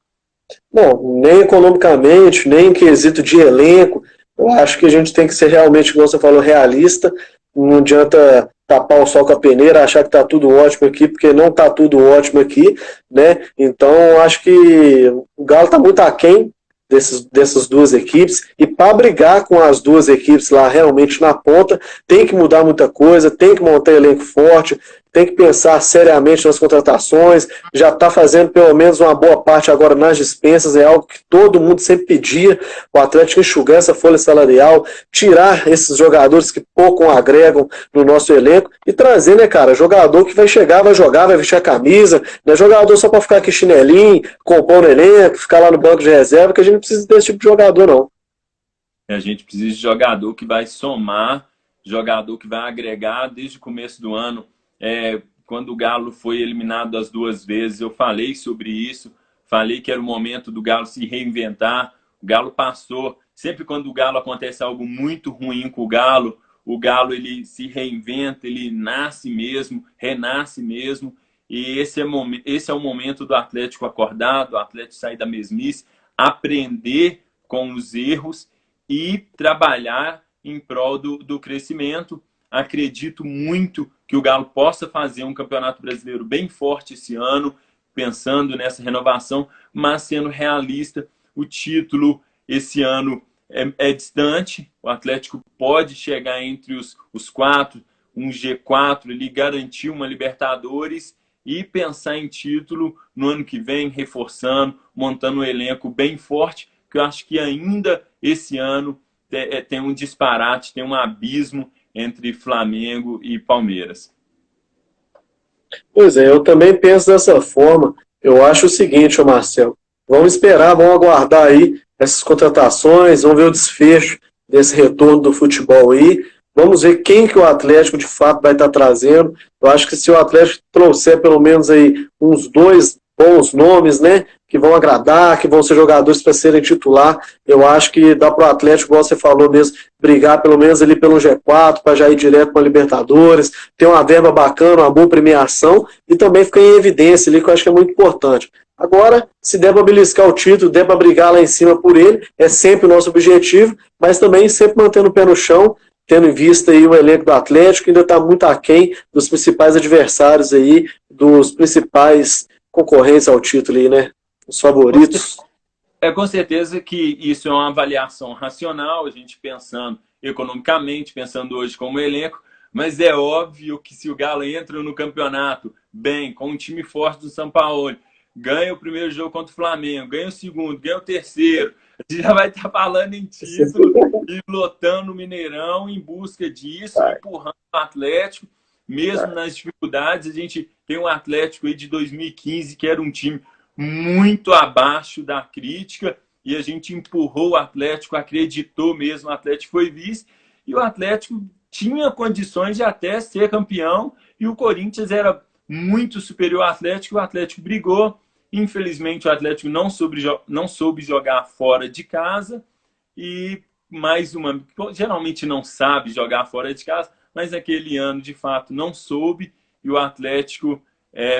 Bom, nem economicamente, nem em quesito de elenco, eu acho que a gente tem que ser realmente, como você falou, realista. Não adianta tapar o sol com a peneira, achar que está tudo ótimo aqui, porque não está tudo ótimo aqui, né? Então, acho que o Galo está muito aquém dessas duas equipes, e para brigar com as duas equipes lá realmente na ponta, tem que mudar muita coisa, tem que montar elenco forte, tem que pensar seriamente nas contratações, já está fazendo pelo menos uma boa parte agora nas dispensas, é algo que todo mundo sempre pedia, o Atlético enxugar essa folha salarial, tirar esses jogadores que pouco agregam no nosso elenco e trazer, né, cara, jogador que vai chegar, vai jogar, vai vestir a camisa, não é jogador só para ficar aqui chinelinho, compor no elenco, ficar lá no banco de reserva, que a gente não precisa desse tipo de jogador, não. A gente precisa de jogador que vai somar, jogador que vai agregar desde o começo do ano. Quando o Galo foi eliminado as 2 vezes, eu falei sobre isso, falei que era o momento do Galo se reinventar. O Galo passou, sempre quando o Galo acontece algo muito ruim com o Galo ele se reinventa, ele nasce mesmo, renasce mesmo, e esse é o momento do Atlético acordar, do Atlético sair da mesmice, aprender com os erros e trabalhar em prol do crescimento. Acredito muito que o Galo possa fazer um campeonato brasileiro bem forte esse ano, pensando nessa renovação, mas sendo realista, o título esse ano é distante, o Atlético pode chegar entre os 4, um G4, ele garantir uma Libertadores e pensar em título no ano que vem, reforçando, montando um elenco bem forte, que eu acho que ainda esse ano tem um disparate, tem um abismo entre Flamengo e Palmeiras. Pois é, eu também penso dessa forma. Eu acho o seguinte, Marcelo, vamos esperar, vamos aguardar aí essas contratações, vamos ver o desfecho desse retorno do futebol aí, Vamos ver quem que o Atlético de fato vai estar trazendo. Eu acho que se o Atlético trouxer pelo menos aí uns dois bons nomes, né, que vão agradar, que vão ser jogadores para serem titular, eu acho que dá para o Atlético, igual você falou mesmo, brigar pelo menos ali pelo G4, para já ir direto para a Libertadores, ter uma verba bacana, uma boa premiação e também ficar em evidência ali, que eu acho que é muito importante. Agora, se der para beliscar o título, der para brigar lá em cima por ele, é sempre o nosso objetivo, mas também sempre mantendo o pé no chão, tendo em vista aí o elenco do Atlético, ainda está muito aquém dos principais adversários aí, dos principais concorrentes ao título aí, né? Os favoritos. Com certeza que isso é uma avaliação racional, a gente pensando economicamente, pensando hoje como elenco, mas é óbvio que se o Galo entra no campeonato bem, com um time forte do São Paulo, ganha o primeiro jogo contra o Flamengo, ganha o segundo, ganha o terceiro, a gente já vai estar falando em título e lotando o Mineirão em busca disso, empurrando o Atlético, mesmo nas dificuldades. A gente tem um Atlético aí de 2015 que era um time muito abaixo da crítica e a gente empurrou o Atlético, acreditou mesmo, o Atlético foi vice e o Atlético tinha condições de até ser campeão e o Corinthians era muito superior ao Atlético, o Atlético brigou, infelizmente o Atlético não soube jogar fora de casa e mais uma, geralmente não sabe jogar fora de casa, mas naquele ano de fato não soube e o Atlético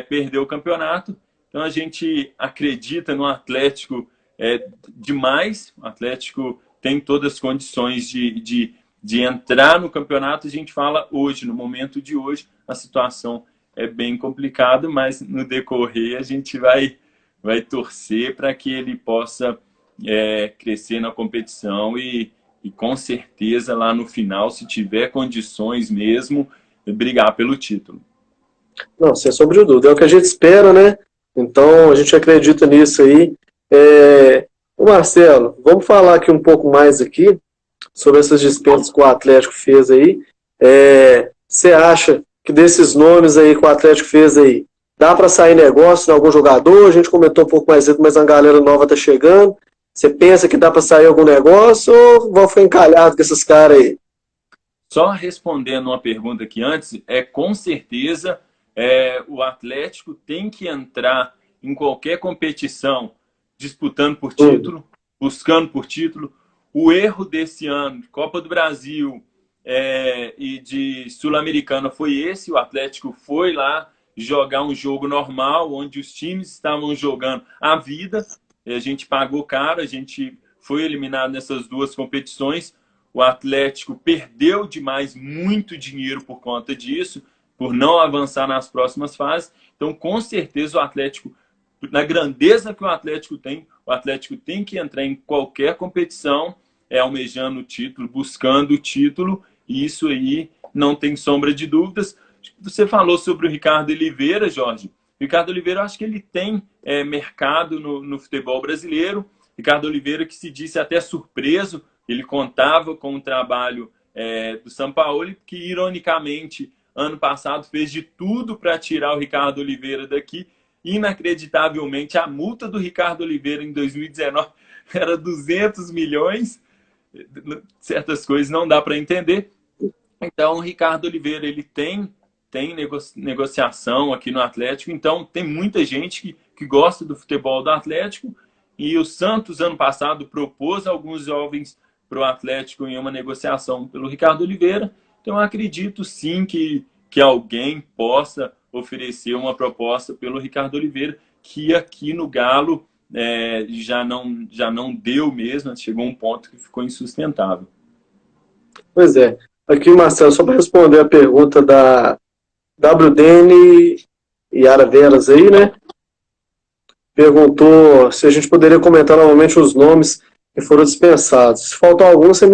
perdeu o campeonato. Então a gente acredita no Atlético demais. O Atlético tem todas as condições de entrar no campeonato. A gente fala hoje, no momento de hoje, a situação é bem complicada, mas no decorrer a gente vai torcer para que ele possa crescer na competição e com certeza lá no final, se tiver condições mesmo, brigar pelo título. Não, sem sombra de dúvida. É o que a gente espera, né? Então, a gente acredita nisso aí. O Marcelo, vamos falar aqui um pouco mais aqui sobre essas dispensas que o Atlético fez aí. Você acha que desses nomes aí que o Atlético fez aí, dá para sair negócio de algum jogador? A gente comentou um pouco mais cedo, mas a galera nova tá chegando. Você pensa que dá para sair algum negócio ou vão ficar encalhados com esses caras aí? Só respondendo uma pergunta aqui antes, com certeza o Atlético tem que entrar em qualquer competição disputando por título, buscando por título. O erro desse ano de Copa do Brasil e de Sul-Americana foi esse, o Atlético foi lá jogar um jogo normal, onde os times estavam jogando a vida, a gente pagou caro, a gente foi eliminado nessas duas competições. O Atlético perdeu demais muito dinheiro por conta disso, por não avançar nas próximas fases. Então, com certeza, o Atlético, na grandeza que o Atlético tem que entrar em qualquer competição, almejando o título, buscando o título, e isso aí não tem sombra de dúvidas. Você falou sobre o Ricardo Oliveira, Jorge. O Ricardo Oliveira, eu acho que ele tem mercado no futebol brasileiro. Ricardo Oliveira, que se disse até surpreso, ele contava com o trabalho do Sampaoli, que, ironicamente, ano passado fez de tudo para tirar o Ricardo Oliveira daqui. Inacreditavelmente, a multa do Ricardo Oliveira em 2019 era 200 milhões. Certas coisas não dá para entender. Então, o Ricardo Oliveira ele tem negociação aqui no Atlético. Então, tem muita gente que gosta do futebol do Atlético. E o Santos, ano passado, propôs alguns jovens para o Atlético em uma negociação pelo Ricardo Oliveira. Então, eu acredito sim que alguém possa oferecer uma proposta pelo Ricardo Oliveira, que aqui no Galo já não deu mesmo, chegou um ponto que ficou insustentável. Pois é. Aqui, Marcelo, só para responder a pergunta da WDN e Ara Veras aí, né? Perguntou se a gente poderia comentar novamente os nomes que foram dispensados. Se faltar algum, você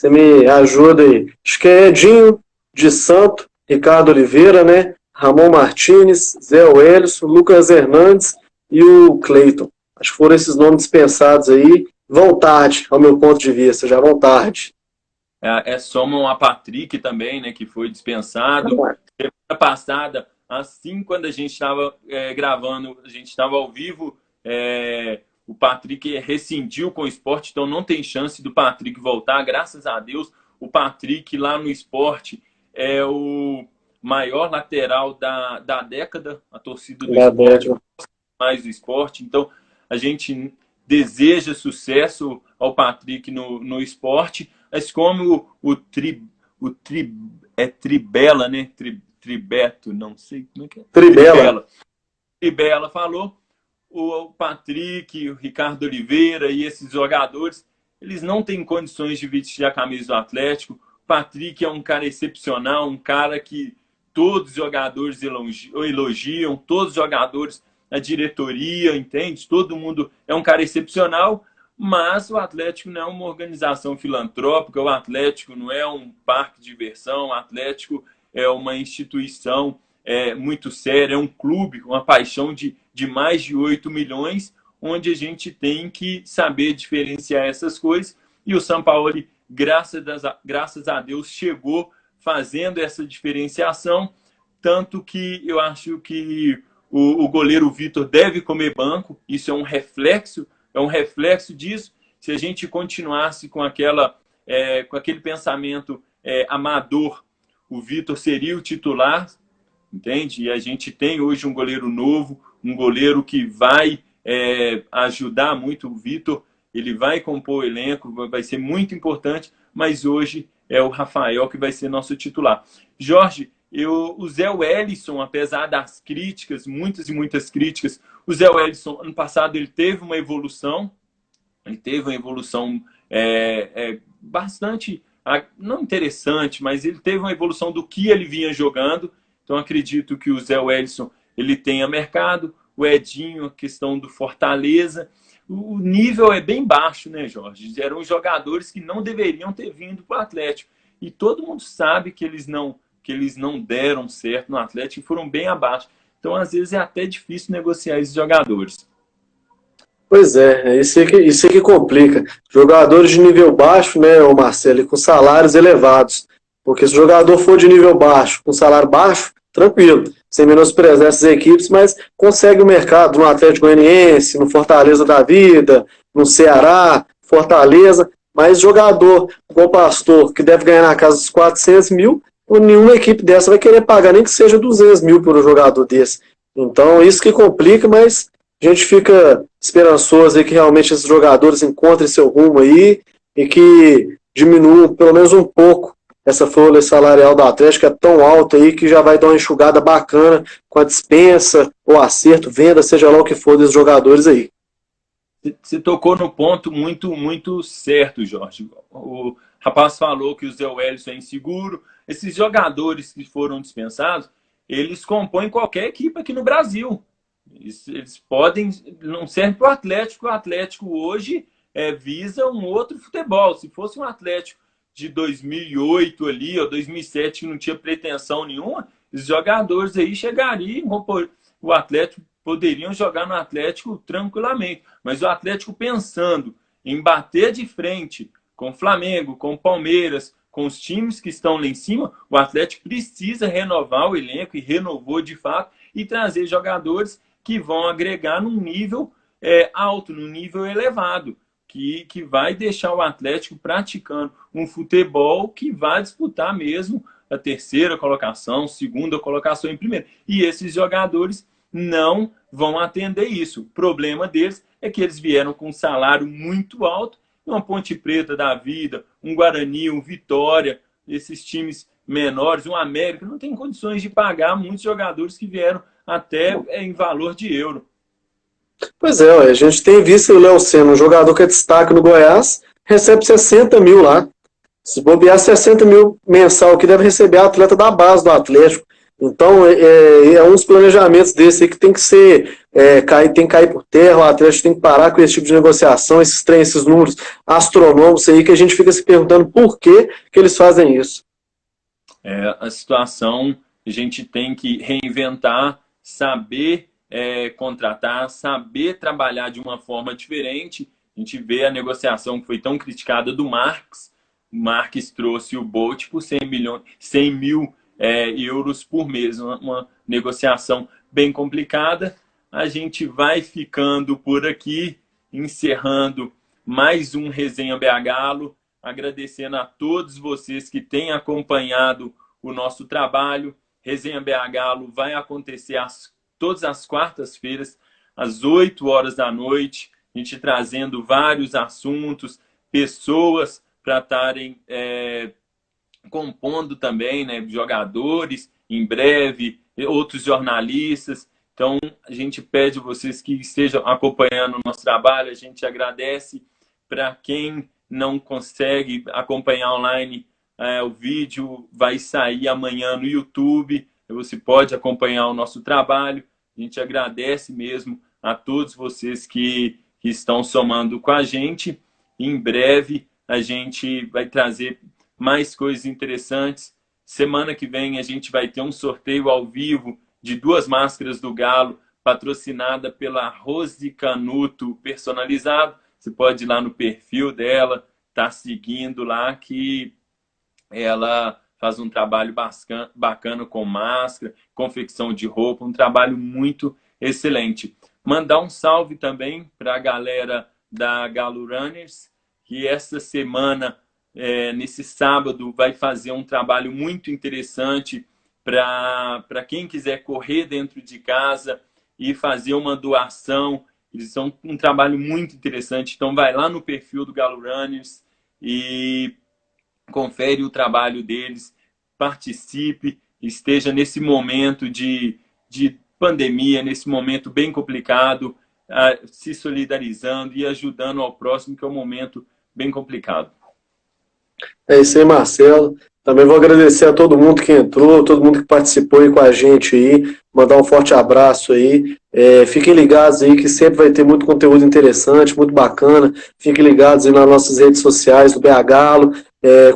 me ajuda aí. Acho que é Edinho, de Santo, Ricardo Oliveira, né? Ramon Martins, Zé Wellison, Lucas Hernandes e o Cleiton. Acho que foram esses nomes dispensados aí. Vão tarde, ao meu ponto de vista, já vão tarde. Somam a Patrick também, né, que foi dispensado. Semana passada, assim, quando a gente estava gravando, a gente estava ao vivo, o Patrick rescindiu com o Sport, então não tem chance do Patrick voltar, graças a Deus. O Patrick, lá no Sport, é o maior lateral da década. A torcida do Sport mais do Sport. Então, a gente deseja sucesso ao Patrick no Sport, mas como é Tribela, né? Tribeto, não sei como é que é. Tribela falou, o Patrick, o Ricardo Oliveira e esses jogadores, eles não têm condições de vestir a camisa do Atlético. O Patrick é um cara excepcional, um cara que todos os jogadores elogiam, todos os jogadores, a diretoria, entende? Todo mundo é um cara excepcional, mas o Atlético não é uma organização filantrópica, o Atlético não é um parque de diversão, o Atlético é uma instituição muito séria, é um clube com uma paixão de mais de 8 milhões, onde a gente tem que saber diferenciar essas coisas. E o Sampaoli, graças a Deus, chegou fazendo essa diferenciação, tanto que eu acho que o goleiro Vitor deve comer banco, isso é um reflexo disso. Se a gente continuasse com aquele pensamento amador, o Vitor seria o titular, entende? E a gente tem hoje um goleiro novo, um goleiro que vai ajudar muito o Vitor, ele vai compor o elenco, vai ser muito importante, mas hoje é o Rafael que vai ser nosso titular. Jorge, o Zé Wellison, apesar das críticas, muitas e muitas críticas, o Zé Wellison, ano passado, ele teve uma evolução bastante, não interessante, mas ele teve uma evolução do que ele vinha jogando. Então, acredito que o Zé Wellison, ele tenha mercado. O Edinho, a questão do Fortaleza. O nível é bem baixo, né, Jorge? Eram jogadores que não deveriam ter vindo para o Atlético. E todo mundo sabe que eles não deram certo no Atlético e foram bem abaixo. Então, às vezes, é até difícil negociar esses jogadores. Pois isso aí que complica. Jogadores de nível baixo, né, o Marcelo, com salários elevados. Porque se o jogador for de nível baixo, com salário baixo, tranquilo, sem menosprezar essas equipes, mas consegue o mercado no Atlético Goianiense, no Fortaleza da vida, no Ceará, Fortaleza, mas jogador com o Pastor, que deve ganhar na casa dos 400 mil, nenhuma equipe dessa vai querer pagar, nem que seja 200 mil por um jogador desse. Então, isso que complica, mas a gente fica esperançoso aí que realmente esses jogadores encontrem seu rumo aí e que diminuam pelo menos um pouco essa folha salarial do Atlético, é tão alta aí que já vai dar uma enxugada bacana com a dispensa, ou acerto, venda, seja lá o que for desses jogadores aí. Você tocou no ponto muito, muito certo, Jorge. O rapaz falou que o Zé Wellison é inseguro. Esses jogadores que foram dispensados, eles compõem qualquer equipe aqui no Brasil. Eles podem, não serve para o Atlético. O Atlético hoje visa um outro futebol. Se fosse um Atlético de 2008 ali, ou 2007, que não tinha pretensão nenhuma, os jogadores aí chegariam, o Atlético poderiam jogar no Atlético tranquilamente. Mas o Atlético pensando em bater de frente com o Flamengo, com o Palmeiras, com os times que estão lá em cima, o Atlético precisa renovar o elenco, e renovou de fato, e trazer jogadores que vão agregar num nível alto, num nível elevado, que vai deixar o Atlético praticando um futebol que vai disputar mesmo a terceira colocação, segunda colocação em primeira. E esses jogadores não vão atender isso. O problema deles é que eles vieram com um salário muito alto, uma Ponte Preta da vida, um Guarani, um Vitória, esses times menores, um América, não tem condições de pagar muitos jogadores que vieram até em valor de euro. Pois a gente tem visto o Léo Senna, um jogador que é destaque no Goiás, recebe 60 mil lá. Se bobear 60 mil mensal, que deve receber atleta da base do Atlético. Então, é um dos planejamentos desse aí que tem que ser, tem que cair por terra, o Atlético tem que parar com esse tipo de negociação, esses números astronômicos aí, que a gente fica se perguntando por que eles fazem isso. A situação, a gente tem que reinventar, saber contratar, saber trabalhar de uma forma diferente. A gente vê a negociação que foi tão criticada do Marques. O Marques trouxe o Bolt por 100 mil euros por mês, uma negociação bem complicada. A gente vai ficando por aqui, encerrando mais um Resenha BH Galo. agradecendo a todos vocês que têm acompanhado o nosso trabalho. Resenha BH Galo vai acontecer todas as quartas-feiras, às 8 horas da noite, a gente trazendo vários assuntos, pessoas para estarem compondo também, né, jogadores, em breve, outros jornalistas. Então, a gente pede a vocês que estejam acompanhando o nosso trabalho, a gente agradece. Para quem não consegue acompanhar online, o vídeo vai sair amanhã no YouTube, você pode acompanhar o nosso trabalho. A gente agradece mesmo a todos vocês que estão somando com a gente. Em breve, a gente vai trazer mais coisas interessantes. Semana que vem, a gente vai ter um sorteio ao vivo de 2 máscaras do Galo, patrocinada pela Rose Canuto Personalizado. Você pode ir lá no perfil dela, tá seguindo lá, que ela faz um trabalho bacana com máscara, confecção de roupa, um trabalho muito excelente. Mandar um salve também para a galera da Galo Runners, que essa semana, nesse sábado, vai fazer um trabalho muito interessante para quem quiser correr dentro de casa e fazer uma doação. Eles são um trabalho muito interessante. Então, vai lá no perfil do Galo Runners e confere o trabalho deles, participe, esteja nesse momento de pandemia, nesse momento bem complicado, se solidarizando e ajudando ao próximo, que é um momento bem complicado. É isso aí, Marcelo. Também vou agradecer a todo mundo que entrou, todo mundo que participou aí com a gente aí, mandar um forte abraço aí. Fiquem ligados aí que sempre vai ter muito conteúdo interessante, muito bacana. Fiquem ligados aí nas nossas redes sociais do BH Galo.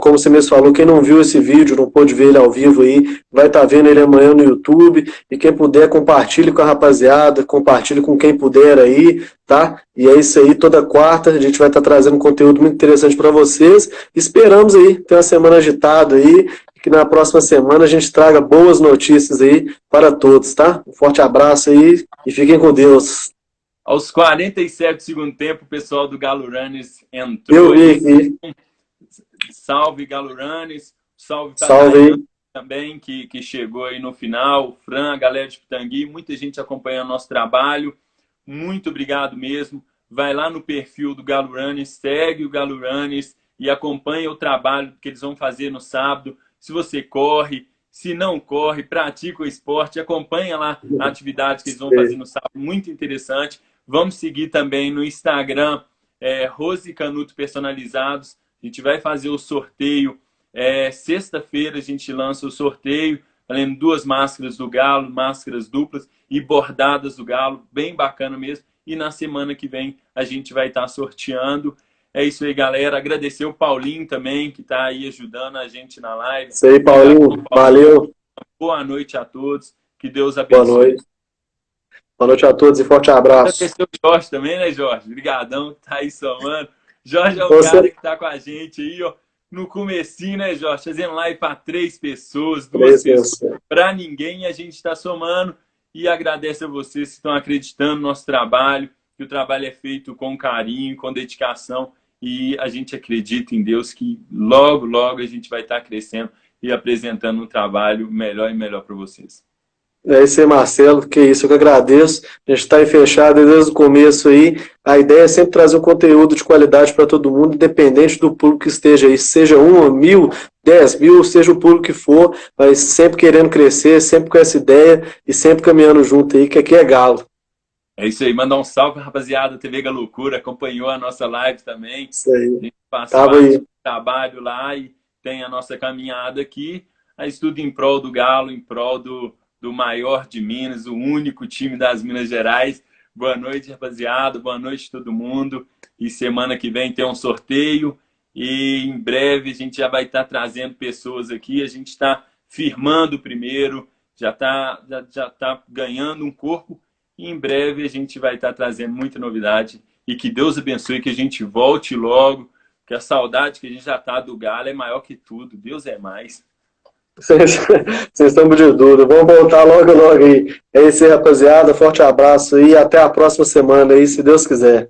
Como você mesmo falou, quem não viu esse vídeo, não pôde ver ele ao vivo aí, vai estar vendo ele amanhã no YouTube. E quem puder, compartilhe com a rapaziada, compartilhe com quem puder aí, tá? E é isso aí, toda quarta a gente vai estar trazendo conteúdo muito interessante para vocês. Esperamos aí ter uma semana agitada aí, que na próxima semana a gente traga boas notícias aí para todos, tá? Um forte abraço aí e fiquem com Deus. Aos 47 do segundo tempo, o pessoal do Galo Runners entrou. Eu vi aqui. Salve, Galo Runners. Salve para Salve também, que chegou aí no final. O Fran, a galera de Pitangui, muita gente acompanhando nosso trabalho. Muito obrigado mesmo. Vai lá no perfil do Galo Runners, segue o Galo Runners e acompanha o trabalho que eles vão fazer no sábado. Se você corre, se não corre, pratica o esporte, acompanha lá a atividade que eles vão fazer no sábado. Muito interessante. Vamos seguir também no Instagram, Rose Canuto Personalizados. A gente vai fazer o sorteio. Sexta-feira a gente lança o sorteio, valendo 2 máscaras do Galo, máscaras duplas e bordadas do Galo, bem bacana mesmo. E na semana que vem a gente vai estar sorteando. É isso aí, galera. Agradecer o Paulinho também, que está aí ajudando a gente na live. Isso aí, Paulinho. Valeu. Boa noite a todos. Que Deus abençoe. Boa noite. Boa noite a todos e forte abraço. Agradecer o Jorge também, né, Jorge? Obrigadão, que tá aí somando. Jorge é o cara que tá com a gente aí, ó, no comecinho, né, Jorge? Fazendo live para 3 pessoas, 2 pessoas, para ninguém. A gente está somando e agradece a vocês que estão acreditando no nosso trabalho, que o trabalho é feito com carinho, com dedicação, e a gente acredita em Deus que logo, logo a gente vai estar crescendo e apresentando um trabalho melhor e melhor para vocês. É isso aí, Marcelo, que isso, eu que agradeço. A gente está aí fechado desde o começo aí. A ideia é sempre trazer um conteúdo de qualidade para todo mundo, independente do público que esteja aí, seja 1, 1000, 10 mil, seja o público que for, mas sempre querendo crescer, sempre com essa ideia e sempre caminhando junto aí, que aqui é Galo. É isso aí, mandar um salve, rapaziada. TV Galocura acompanhou a nossa live também. Isso aí. A gente passou o trabalho lá e tem a nossa caminhada aqui. Mas tudo em prol do Galo, em prol do maior de Minas, o único time das Minas Gerais. Boa noite, rapaziada. Boa noite, todo mundo. E semana que vem tem um sorteio. E em breve a gente já vai estar trazendo pessoas aqui. A gente está firmando o primeiro, já tá ganhando um corpo. E em breve a gente vai estar trazendo muita novidade. E que Deus abençoe, que a gente volte logo. Que a saudade que a gente já está do Galo é maior que tudo. Deus é mais. Vocês estão de dúvida. Vamos voltar logo aí. É isso aí, rapaziada. Forte abraço e até a próxima semana aí, se Deus quiser.